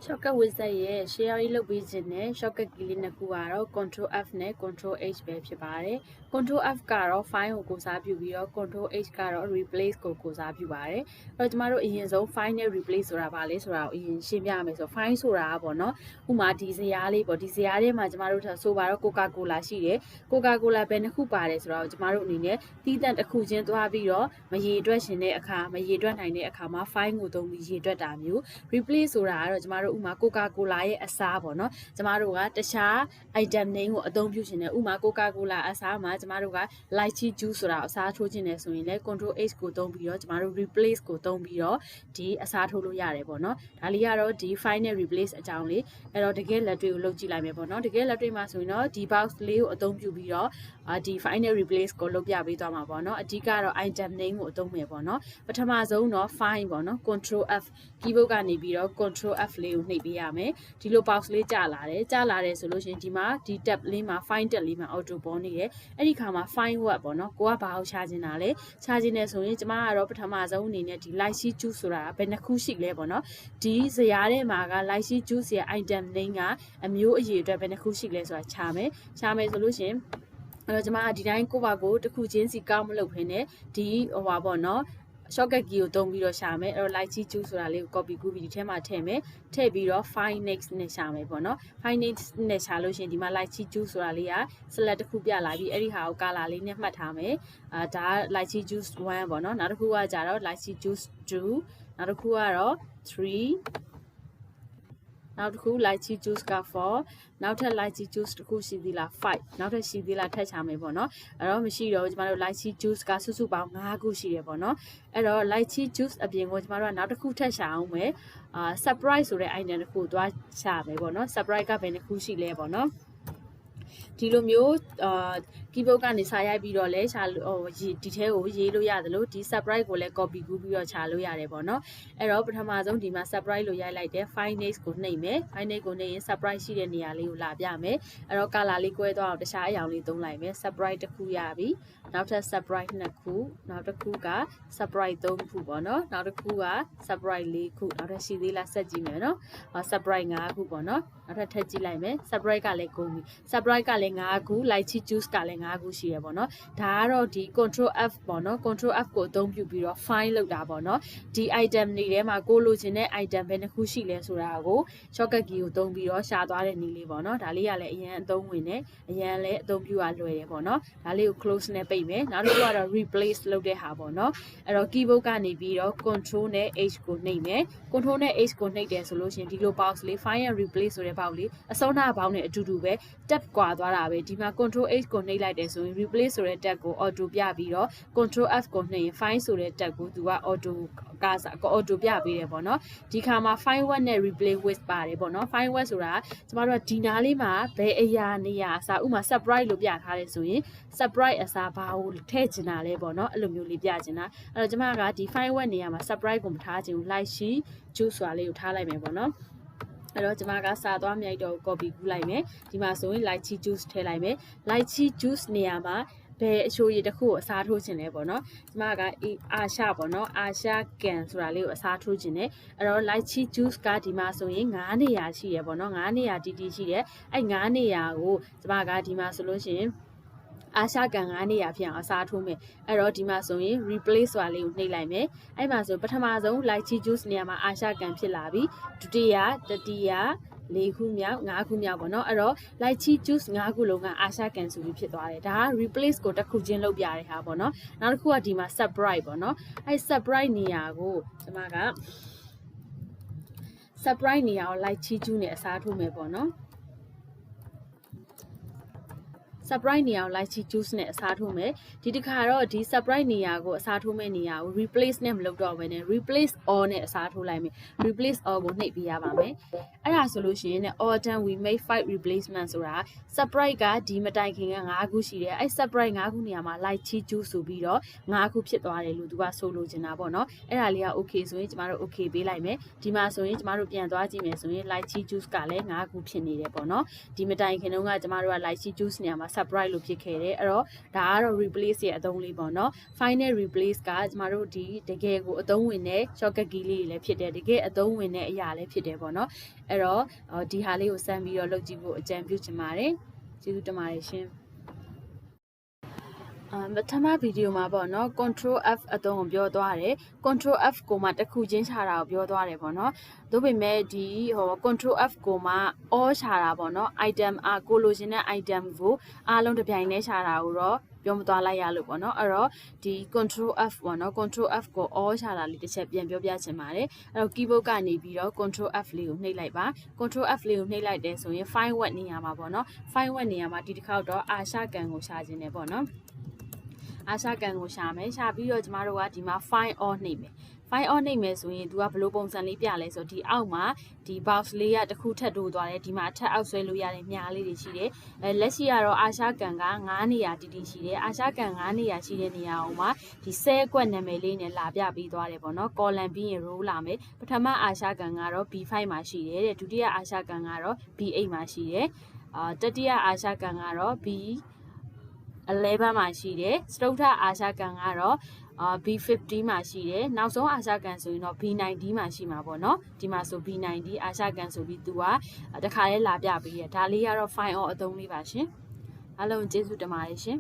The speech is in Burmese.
Shortcut wizard ရဲ့ share လုပ်ပေးခြင်းနဲ့ shortcut key လေးနှစ်ခုကတော့ control F နဲ့ control H ပဲဖြစ်ပါတယ် control F ကတော့ file ကိုကိုစားပြုပြီးတော့ control H ကတော့ replace ကိုကိုစားပြုပါတယ်အဲ့တော့ကျမတို့အရင်ဆုံး file နဲ့ replace ဆိုတာဘာလဲဆိုတာကိုအရင်ရှင်းပြရမယ်ဆိုတော့ file ဆိုတာပေါ့နော်ဥမာဒီဇယားလေးပေါ့ဒီဇယားထဲမှာကျမတို့ဆိုပါတော့ Coca-Cola ရှိတယ် Coca-Cola ဘယ်နှစ်ခုပါတယ်ဆိုတော့ကျမတို့အနေနဲ့တီးတန့်တစ်ခုချင်းသွားပြီးတော့မရေတွက်ရှင်တဲ့အခါမရေတွက်နိုင်တဲ့အခါမှာ file ကိုသုံးပြီးရေတွက်တာမျိုး replace ဆိုတာကတော့ကျမတို့ဥမာ Coca-Cola ရဲ့အစားပေါ့နော်ကျမတို့ကတခြား item name ကိုအသုံးပြုရှင်တယ်ဥမာ Coca-Cola အစားမှာကျမတို့က lychee juice ဆိုတာအစားထိုးခြင်းတယ်ဆိုရင်လည်း control H ကိုသုံးပြီးတော့ကျမတို့ replace ကိုသုံးပြီးတော့ဒီအစားထိုးလို့ရတယ်ပေါ့နော်ဒါလေးကတော့ဒီ file နဲ့ replace အကြောင်းလေးအဲ့တော့တကယ်လက်တွေ့ကိုလုပ်ကြည့်လိုက်မယ်ပေါ့နော်တကယ်လက်တွေ့မှာဆိုရင်တော့ဒီ box လေးကိုအသုံးပြုပြီးတော့ဒီ file နဲ့ replace ကိုလုပ်ပြပေးသွားမှာပေါ့နော်အဓိကတော့ item name ကိုအသုံးမယ်ပေါ့နော်ပထမဆုံးတော့ file ပေါ့နော် control F keyboard ကနေပြီးတော့ control F လေးကိုနှိပ်ပေးရမယ်ဒီလို box လေးကြာလာတယ်ဆိုလို့ရှိရင်ဒီမှာဒီ tab လေးမှာ file tab လေးမှာ auto ပေါ်နေတယ်အဲ့ဒီခါမှာ file what ပေါ့နော်ကိုကဘာကိုရှာချင်တာလဲရှာချင်တယ်ဆိုရင်ကျမကတော့ပထမဆုံးအနေနဲ့ဒီ lychee juice ဆိုတာဘယ်နှခုရှိလဲပေါ့နော်ဒီဇယားထဲမှာက lychee juice ရဲ့ item name ကအမျိုးအရေအတွက်ဘယ်နှခုရှိလဲဆိုတာရှာမယ်ဆိုလို့ရှိရင်အဲ့တော့ကျမကဒီတိုင်းကိုပါကိုတစ်ခုချင်းစီကောက်မလုပ်ဖ ೇನೆ ဒီဟိုပါပေါ့နော် shortcut key ကိုသုံးပြီးတော့ရှာမယ်အဲ့တော့ lychee juice ဆိုတာလေးကို copy ကူးပြီးဒီထဲမှာထည့်မယ်ထည့်ပြီးတော့ find next နဲ့ရှာမယ်ပေါ့နော် find next နဲ့ရှာလို့ရှိရင်ဒီမှာ lychee juice ဆိုတာလေးက select တစ်ခုပြလာပြီးအဲ့ဒီဟာကို color လေးနဲ့မှတ်ထားမယ်ဒါ lychee juice 1ပေါ့နော်နောက်တစ်ခုကကြတော့ lychee juice 2နောက်တစ်ခုကတော့3နောက်တစ်ခု lychee juice က4နောက်ထပ် lychee juice တစ်ခုရှိသေးလား5နောက်ထပ်ရှိသေးလားထပ်ချမယ်ပေါ့နော်အဲ့တော့မရှိတော့ကျမတို့ lychee juice ကစုစုပေါင်း5ခုရှိတယ်ပေါ့နော်အဲ့တော့ lychee juice အပြင်ကိုကျမတို့ကနောက်တစ်ခုထပ်ရှာအောင်မယ်surprise ဆိုတဲ့ item တစ်ခုသွားရှာမယ်ပေါ့နော် surprise ကဘယ်နှခုရှိလဲပေါ့နော်ဒီလိုမျိုးkeyboard ကနေစာရိုက်ပြီးတော့လဲရှာဒီထဲကိုရေးလို့ရတယ်လို့ဒီ surprise ကိုလည်း copy ကူးပြီးတော့ခြာလို့ရတယ်ပေါ့နော်အဲ့တော့ပထမဆုံးဒီမှာ surprise လို့ရိုက်လိုက်တယ် find next ကိုနှိပ်မယ် find next ကိုနှိပ်ရင် surprise ရှိတဲ့နေရာလေးကိုလာပြမယ်အဲ့တော့ color လေးကွဲသွားအောင်တခြားအရောင်လေးသုံးလိုက်မယ် surprise တစ်ခုရပြီနောက်ထပ် surprise 2ခုနောက်တစ်ခုက surprise 3ခုပေါ့နော်နောက်တစ်ခုက surprise 4ခုနောက်ထပ်ရှိသေးလားဆက်ကြည့်မယ်နော် surprise 5ခုပေါ့နော်နောက်ထပ်ထပ်ကြည့်လိုက်မယ် surprise ကလည်းကုန်ပြီ surprise ကလည်း5ခု lychee juice ကလည်း5ခုရှိရပေါ့နော်ဒါကတော့ဒီ control F ပေါ့နော် control F ကိုအသုံးပြုပြီးတော့ find လုပ်တာပေါ့နော်ဒီ item တွေထဲမှာကိုလိုချင်တဲ့ item ဘယ်နှခုရှိလဲဆိုတာကို shortcut key ကိုသုံးပြီးတော့ရှာသွားတဲ့နည်းလေးပေါ့နော်ဒါလေးကလည်းအရင်အသုံးဝင်တယ်အရင်လည်းအသုံးပြုရလွယ်တယ်ပေါ့နော်ဒါလေးကို close နဲ့ပိတ်မယ်နောက်တစ်ခုကတော့ replace လုပ်တဲ့ဟာပေါ့နော်အဲ့တော့ keyboard ကနေပြီးတော့ control နဲ့ H ကိုနှိပ်မယ် control နဲ့ H ကိုနှိပ်တယ်ဆိုလို့ရှိရင်ဒီလို box လေး find and replace ဆိုတဲ့ box လေးအစုံနာဘောင်းနဲ့အတူတူပဲ tab ကွာသွားတာပဲဒီမှာ control H ကိုနှိပ်လိုက်တယ်ဆိုရင် replace ဆိုတဲ့ tab ကို auto ပြပြီးတော့ control F ကိုနှိပ်ရင် find ဆိုတဲ့ tab ကိုသူက auto ပြပေးတယ်ပေါ့နော်ဒီခါမှာ find what နဲ့ replace with ပါတယ်ပေါ့နော် find what ဆိုတာကျမတို့ကဒီနားလေးမှာဘယ်အရာနေရာအစားဥမာ surprise လို့ပြထားတယ်ဆိုရင် surprise အစားဘာကိုထည့်ချင်တာလဲပေါ့နော်အဲ့လိုမျိုးလေးပြချင်တာအဲ့တော့ကျမကဒီ find what နေရာမှာ surprise ကိုမထားချင်ဘူး lychee juice ဆိုတာလေးကိုထားလိုက်မယ်ပေါ့နော်အဲ့တော့ကျမကစာသွားမြိုက်တော့ copy ကူးလိုက်မယ်ဒီမှာဆိုရင် lychee juice ထည့်လိုက်မယ် lychee juice နေရာမှာဘယ်အချိုရည်တစ်ခုကိုအစားထိုးခြင်းလဲပေါ့နော်ကျမကအာရှပေါ့နော်အာရှကန်ဆိုတာလေးကိုအစားထိုးခြင်းနဲ့အဲ့တော့ lychee juice ကဒီမှာဆိုရင်9နေရာရှိရပေါ့နော်9နေရာတီးတီးရှိတယ်အဲ့9နေရာကိုကျမကဒီမှာဆိုလို့ရှိရင်အာရှကန်9နေရာဖြစ်အောင်အစားထိုးမယ်အဲ့တော့ဒီမှာဆိုရင် replace ဆိုတာလေးကိုနှိပ်လိုက်မယ်အဲ့မှာဆိုပထမဆုံး lychee juice နေရာမှာအာရှကန်ဖြစ်လာပြီဒုတိယတတိယ4ခုမြောက်5ခုမြောက်ပေါ့နော်အဲ့တော့ lychee juice 5ခုလုံးကအာရှကန်ဆိုပြီးဖြစ်သွားတယ်ဒါက replace ကိုတစ်ခုချင်းလုပ်ပြရတဲ့ဟာပေါ့နော်နောက်တစ်ခုကဒီမှာ surprise ပေါ့နော်အဲ့ surprise နေရာကိုကျွန်မက surprise နေရာကို lychee juice နဲ့အစားထိုးမယ်ပေါ့နော်surprise နေရာကို lychee juice နဲ့အစားထိုးမယ်ဒီတစ်ခါတော့ဒီ surprise နေရာကိုအစားထိုးမဲ့နေရာကို replace နဲ့မလုပ်တော့ဘဲနဲ့ replace all နဲ့အစားထိုးလိုက်မယ် replace all ကိုနှိပ်ပေးရပါမယ်အဲ့ဒါဆိုလို့ရှိရင် all done we make 5 replacement ဆိုတာ surprise ကဒီမတိုင်ခင်က5ခုရှိတယ်အဲ့ surprise 5ခုနေရာမှာ lychee juice ဆိုပြီးတော့5ခုဖြစ်သွားတယ်လို့သူကဆိုလိုချင်တာပေါ့နော်အဲ့ဒါလေးက okay ဆိုရင်ကျမတို့ okay ပေးလိုက်မယ်ဒီမှာဆိုရင်ကျမတို့ပြန်သွားကြည့်မယ်ဆိုရင် lychee juice ကလည်း5ခုဖြစ်နေတယ်ပေါ့နော်ဒီမတိုင်ခင်တုန်းကကျမတို့က lychee juice နေရာမှာ surprise လို့ဖြစ်ခဲ့တယ်အဲ့တော့ဒါကတော့ replace ရဲ့အသုံးလေးပေါ့နော် final replace ကကျမတို့ဒီတကယ်ကိုအသုံးဝင်တဲ့ shortcut key လေးတွေလည်းဖြစ်တယ်တကယ်အသုံးဝင်တဲ့အရာလည်းဖြစ်တယ်ပေါ့နော်အဲ့တော့ဒီဟာလေးကိုစမ်းပြီးတော့လုပ်ကြည့်ဖို့အကြံပြုချင်ပါတယ်ကျေးဇူးတင်ပါတယ်ရှင်ပထမဗီဒီယိုမှာပေါ့နော် control F အသုံးကိုပြောသွားတယ် control F ကိုမှတစ်ခုချင်းခြာတာကိုပြောသွားတယ်ပေါ့နော်ဒါပေမဲ့ဒီcontrol F ကိုမှ all ခြာတာပေါ့နော် item ကိုလိုချင်တဲ့ item ကိုအားလုံးတစ်ပြိုင်တည်းခြာတာကိုတော့ပြောမသွားလိုက်ရလို့ပေါ့နော်အဲ့တော့ဒီ control F ပေါ့နော် control F ကို all ခြာတာလေးတစ်ချက်ပြန်ပြောပြချင်ပါတယ်အဲ့တော့ keyboard ကနေပြီးတော့ control F လေးကိုနှိပ်လိုက်ပါ control F လေးကိုနှိပ်လိုက်တယ်ဆိုရင် file word နေရာမှာပေါ့နော် file word နေရာမှာဒီတစ်ခေါက်တော့အာရှကန်ကိုခြာခြင်းတယ်ပေါ့နော်အာရှကန်ကိုရှာမယ်ရှာပြီးတော့ကျမတို့ကဒီမှာ file all နှိပ်မယ် file all နှိပ်မယ်ဆိုရင် तू ကဘယ်လိုပုံစံလေးပြလဲဆိုဒီအောက်မှာဒီ box လေးကတစ်ခုထပ်တိုးသွားတယ်ဒီမှာထပ်အောက်ဆွဲလို့ရတဲ့မြားလေးတွေရှိတယ်လက်ရှိကတော့အာရှကန်က9နေရာတည်တည်ရှိတယ်အာရှကန်9နေရာရှိတဲ့နေရာအောင်မှာဒီဆဲကွက်နာမည်လေးနဲ့လာပြပြီးသွားတယ်ပေါ့နော် column ပြီးရင် row လာမယ်ပထမအာရှကန်ကတော့ B5 မှာရှိတယ်တဲ့ဒုတိယအာရှကန်ကတော့ B8 မှာရှိတယ်တတိယအာရှကန်ကတော့ B11 မှာရှိတယ်စတုတ္ထအာရှကန်ကတော့B50 မှာရှိတယ်နောက်ဆုံးအာရှကန်ဆိုရင်တော့ B90 မှာရှိမှာပေါ့နော်ဒီမှာဆို B90 အာရှကန်ဆိုပြီးသူကတခါလေးလာပြပေးရဒါလေးကတော့ file all အသုံးလေးပါရှင်အားလုံးကျေးဇူးတင်ပါတယ်ရှင်